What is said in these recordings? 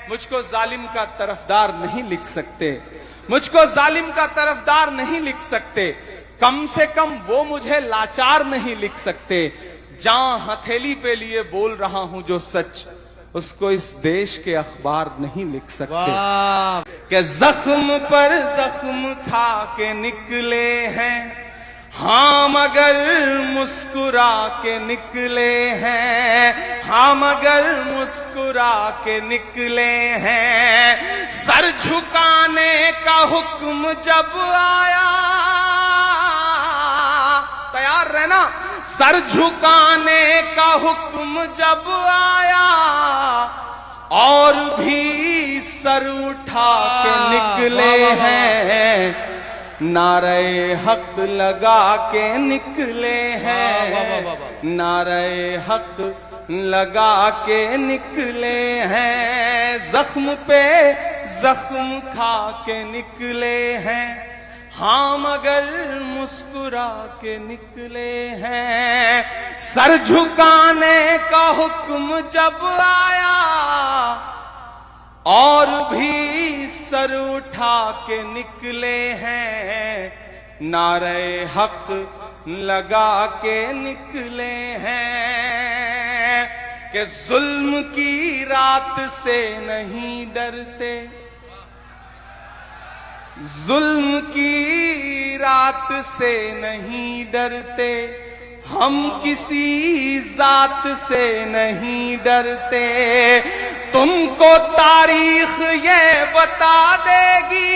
मुझको जालिम का तरफदार नहीं लिख सकते, मुझको जालिम का तरफदार नहीं लिख सकते, कम से कम वो मुझे लाचार नहीं लिख सकते। जहां हथेली पे लिए बोल रहा हूं जो सच, उसको इस देश के अखबार नहीं लिख सकते। कि जख्म पर जख्म खा के निकले हैं, हाँ मगर मुस्कुरा के निकले हैं, हाँ मगर मुस्कुरा के निकले हैं। सर झुकाने का हुक्म जब आया, तैयार रहना, सर झुकाने का हुक्म जब आया, और भी सर उठा के निकले हैं, नारे हक लगा के निकले हैं, नारे हक लगा के निकले हैं। जख्म पे जख्म खा के निकले हैं, हाँ मगर मुस्कुरा के निकले हैं। सर झुकाने का हुक्म जब आया, और भी सर उठा के निकले हैं, नारे हक लगा के निकले हैं। कि जुल्म की रात से नहीं डरते, जुल्म की रात से नहीं डरते, हम किसी जात से नहीं डरते। तुमको तारीख ये बता देगी,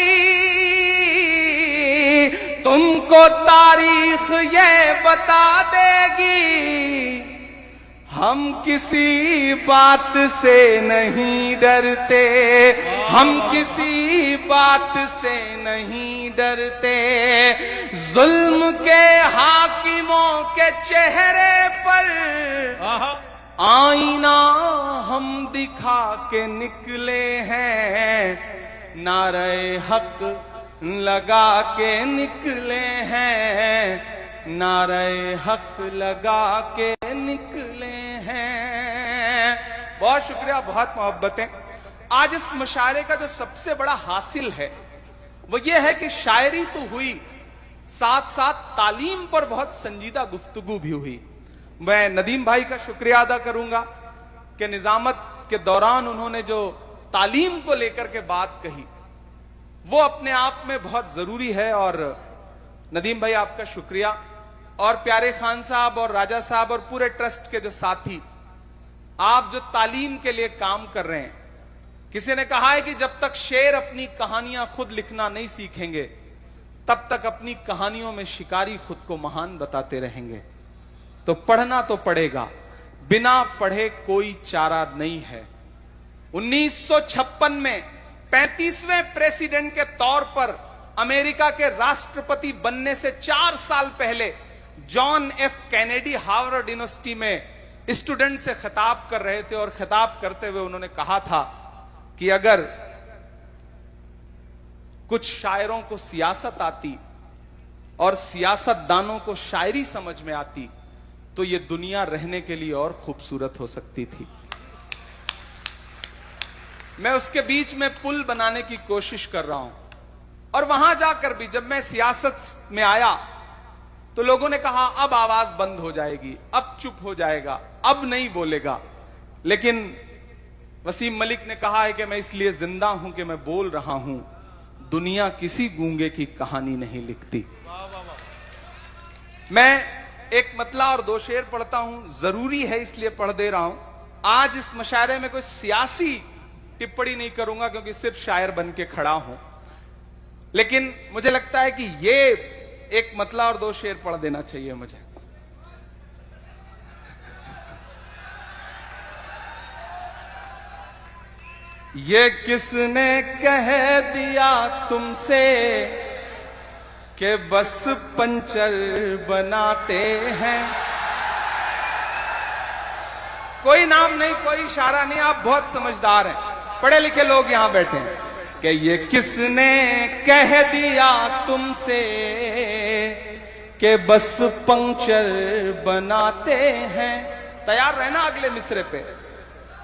तुमको तारीख ये बता देगी, हम किसी बात से नहीं डरते, हम किसी बात से नहीं डरते। जुल्म के हाकिमों के चेहरे पर आईना हम दिखा के निकले हैं, नारे हक लगा के निकले हैं, नारे हक लगा के निकले हैं। बहुत शुक्रिया, बहुत मोहब्बतें। आज इस मुशायरे का जो सबसे बड़ा हासिल है वो ये है कि शायरी तो हुई, साथ साथ तालीम पर बहुत संजीदा गुफ्तगू भी हुई। मैं नदीम भाई का शुक्रिया अदा करूंगा कि निजामत के दौरान उन्होंने जो तालीम को लेकर के बात कही वो अपने आप में बहुत जरूरी है। और नदीम भाई आपका शुक्रिया, और प्यारे खान साहब और राजा साहब और पूरे ट्रस्ट के जो साथी, आप जो तालीम के लिए काम कर रहे हैं। किसी ने कहा है कि जब तक शेर अपनी कहानियां खुद लिखना नहीं सीखेंगे तब तक अपनी कहानियों में शिकारी खुद को महान बताते रहेंगे। तो पढ़ना तो पड़ेगा, बिना पढ़े कोई चारा नहीं है। 1956 में 35वें प्रेसिडेंट के तौर पर अमेरिका के राष्ट्रपति बनने से 4 साल पहले John F Kennedy Harvard university में स्टूडेंट से खिताब कर रहे थे, और खिताब करते हुए उन्होंने कहा था कि अगर कुछ शायरों को सियासत आती और सियासतदानों को शायरी समझ में आती तो ये दुनिया रहने के लिए और खूबसूरत हो सकती थी। मैं उसके बीच में पुल बनाने की कोशिश कर रहा हूं। और वहां जाकर भी जब मैं सियासत में आया तो लोगों ने कहा अब आवाज बंद हो जाएगी, अब चुप हो जाएगा, अब नहीं बोलेगा। लेकिन वसीम मलिक ने कहा है कि मैं इसलिए जिंदा हूं कि मैं बोल रहा हूं, दुनिया किसी गूंगे की कहानी नहीं लिखती। मैं एक मतला और 2 शेर पढ़ता हूं, जरूरी है इसलिए पढ़ दे रहा हूं। आज इस मुशायरे में कोई सियासी टिप्पणी नहीं करूंगा क्योंकि सिर्फ शायर बन के खड़ा हूं, लेकिन मुझे लगता है कि ये एक मतला और 2 शेर पढ़ देना चाहिए मुझे। ये किसने कह दिया तुमसे कि बस पंचर बनाते हैं। कोई नाम नहीं, कोई इशारा नहीं, आप बहुत समझदार हैं, पढ़े लिखे लोग यहां बैठे हैं। कि ये किसने कह दिया तुमसे कि बस पंक्चर बनाते हैं। तैयार रहना अगले मिसरे पे।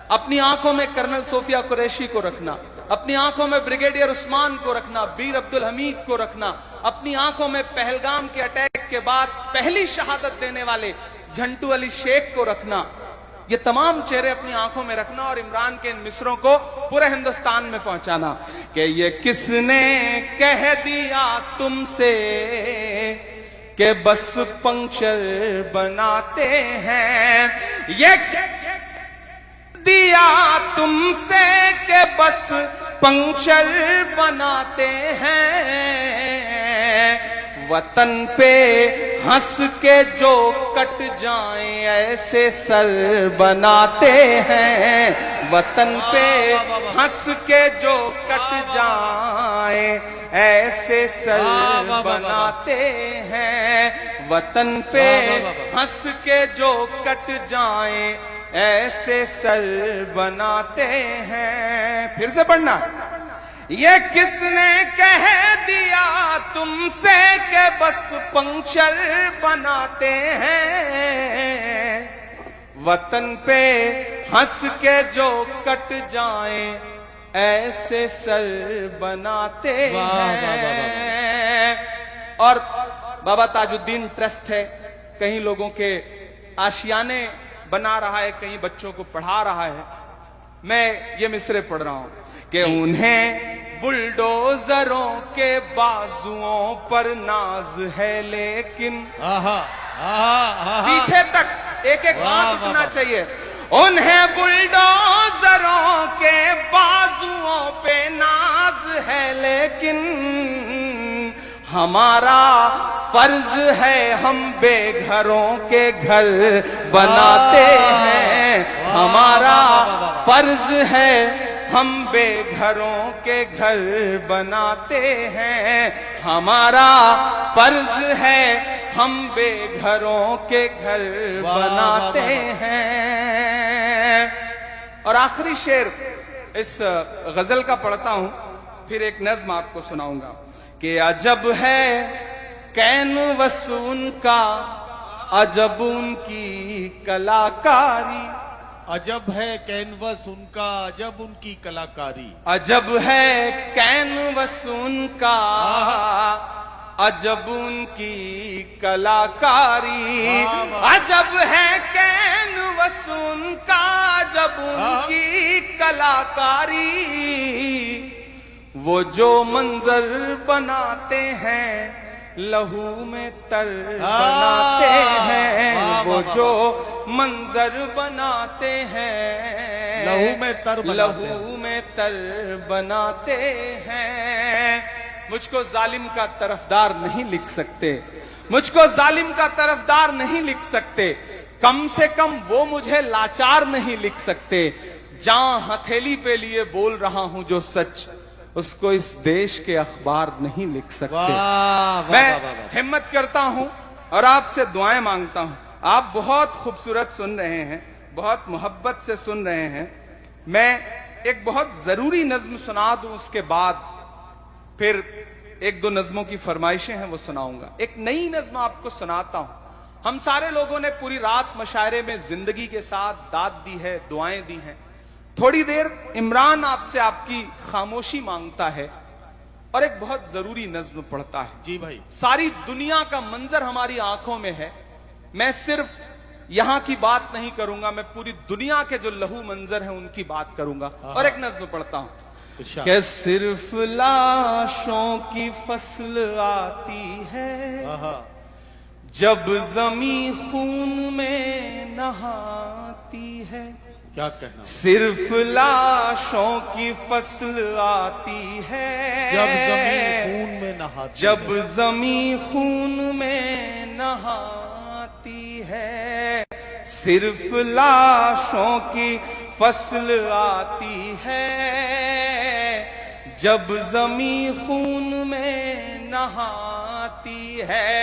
अपनी आंखों में कर्नल सोफिया कुरैशी को रखना, अपनी आंखों में ब्रिगेडियर उस्मान को रखना, बीर अब्दुल हमीद को रखना, अपनी आंखों में पहलगाम के अटैक के बाद पहली शहादत देने वाले झंटू अली शेख को रखना, ये तमाम चेहरे अपनी आंखों में रखना और इमरान के इन मिसरों को पूरे हिंदुस्तान में पहुंचाना कि ये किसने कह दिया तुमसे कि बस पंक्चर बनाते हैं, ये दिया तुमसे कि बस पंक्चर बनाते हैं, वतन पे हंस के जो कट जाएं ऐसे सर बनाते हैं, वतन पे हंस के जो कट जाएं ऐसे सर बनाते हैं, वतन पे हंस के जो कट जाएं ऐसे सर बनाते हैं। फिर से पढ़ना, ये किसने कह दिया तुमसे कि बस पंक्चर बनाते हैं, वतन पे हंस के जो कट जाएं ऐसे सर बनाते हैं। और बाबा ताजुद्दीन ट्रस्ट है, कहीं लोगों के आशियाने बना रहा है, कहीं बच्चों को पढ़ा रहा है। मैं ये मिसरे पढ़ रहा हूं कि उन्हें बुलडोजरों के बाजुओं पर नाज है, लेकिन पीछे तक एक एक हाथ उठना चाहिए। उन्हें बुलडोजरों के बाजुओं पे नाज है, लेकिन हमारा फर्ज है हम बेघरों के घर बनाते हैं, हमारा फर्ज है हम बेघरों के घर बनाते हैं, हमारा फर्ज है हम बेघरों के घर बनाते हैं। और आखिरी शेर इस गजल का पढ़ता हूं, फिर एक नज्म आपको सुनाऊंगा कि अजब है कैनवस उनका, अजब उनकी कलाकारी, अजब है कैनवस उनका, अजब उनकी कलाकारी, अजब है कैनवस उनका, अजब उनकी कलाकारी, अजब है कैनवस उनका, अजब उनकी कलाकारी, वो जो मंजर बनाते हैं लहू में तर बनाते हैं, वो जो मंजर बनाते हैं लहू में तर बनाते हैं। मुझको जालिम का तरफदार नहीं लिख सकते, मुझको जालिम का तरफदार नहीं लिख सकते, कम से कम वो मुझे लाचार नहीं लिख सकते। जहां हथेली पे लिए बोल रहा हूं जो सच, उसको इस देश के अखबार नहीं लिख सकते। मैं हिम्मत करता हूं और आपसे दुआएं मांगता हूं। आप बहुत खूबसूरत सुन रहे हैं, बहुत मोहब्बत से सुन रहे हैं। मैं एक बहुत जरूरी नज्म सुना दूं, उसके बाद फिर एक दो नज्मों की फरमाइशें हैं वो सुनाऊंगा। एक नई नज्म आपको सुनाता हूं। हम सारे लोगों ने पूरी रात मशायरे में जिंदगी के साथ दाद दी है, दुआएं दी हैं। थोड़ी देर इमरान आपसे आपकी खामोशी मांगता है और एक बहुत जरूरी नज्म पढ़ता है। जी भाई। सारी दुनिया का मंजर हमारी आंखों में है। मैं सिर्फ यहां की बात नहीं करूंगा, मैं पूरी दुनिया के जो लहू मंजर हैं उनकी बात करूंगा। और एक नज्म पढ़ता हूं कि सिर्फ लाशों की फसल आती है जब जमी खून में नहाती है। क्या कहना? सिर्फ लाशों की फसल आती है जब जमी खून में नहाती, जब जमी खून में नहाती है। सिर्फ लाशों की फसल आती है जब जमी खून में नहाती है।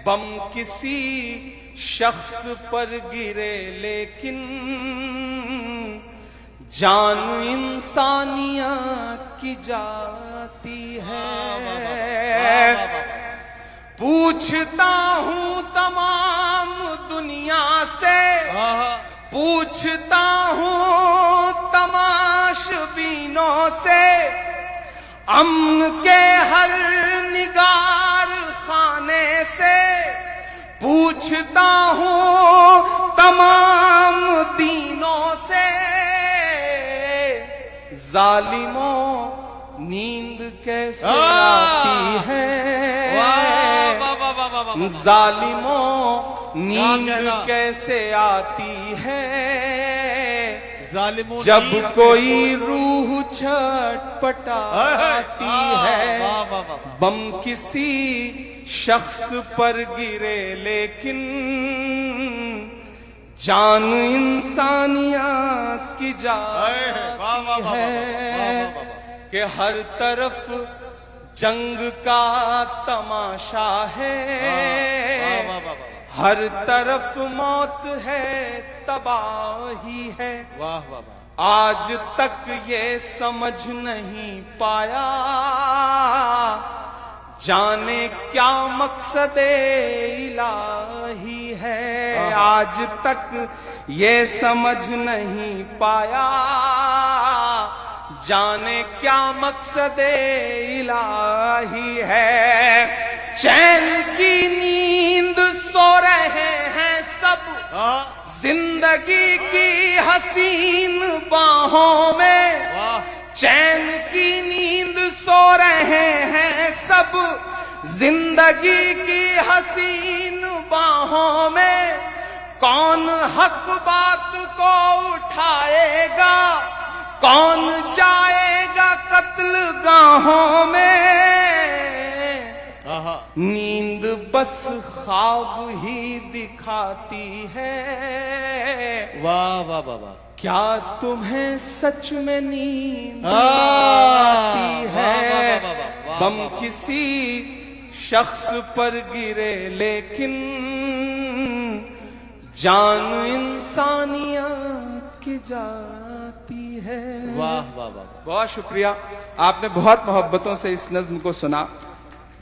बम किसी शख्स पर गिरे लेकिन जान इंसानियत की जाती है। पूछता हूं तमाम दुनिया से, पूछता हूँ तमाशबीनों से, अमन के हर निगार खाने से, पूछता हूँ तमाम दीनों से, जालिमों नींद कैसे आती है, जालिमों नींद कैसे आती है, जालिमों जब नींद कोई रूह छटपटाती है। बम किसी शख्स पर गिरे लेकिन जान इंसानियत की जाती है, कि हर तरफ जंग का तमाशा है, हर तरफ मौत है, तबाही है। वाह वाह वाह। आज तक ये समझ नहीं पाया, जाने क्या मकसद इलाही है। आज तक ये समझ नहीं पाया, जाने क्या मकसद इलाही है। चैन की नींद सो रहे हैं सब, जिंदगी की हसीन बाहों में, चैन की नींद सो रहे हैं सब, जिंदगी की हसीन बाहों में। कौन हक बात को उठाएगा, कौन जाएगा कत्ल गाहों में। नींद बस ख्वाब ही दिखाती है। वाह वाह वाह वाह। क्या तुम्हें सच में नींद आती है। बम किसी शख्स पर गिरे लेकिन जान इंसानियत की जाती है। वाह वाह वाह। बहुत शुक्रिया, आपने बहुत मोहब्बतों से इस नज्म को सुना।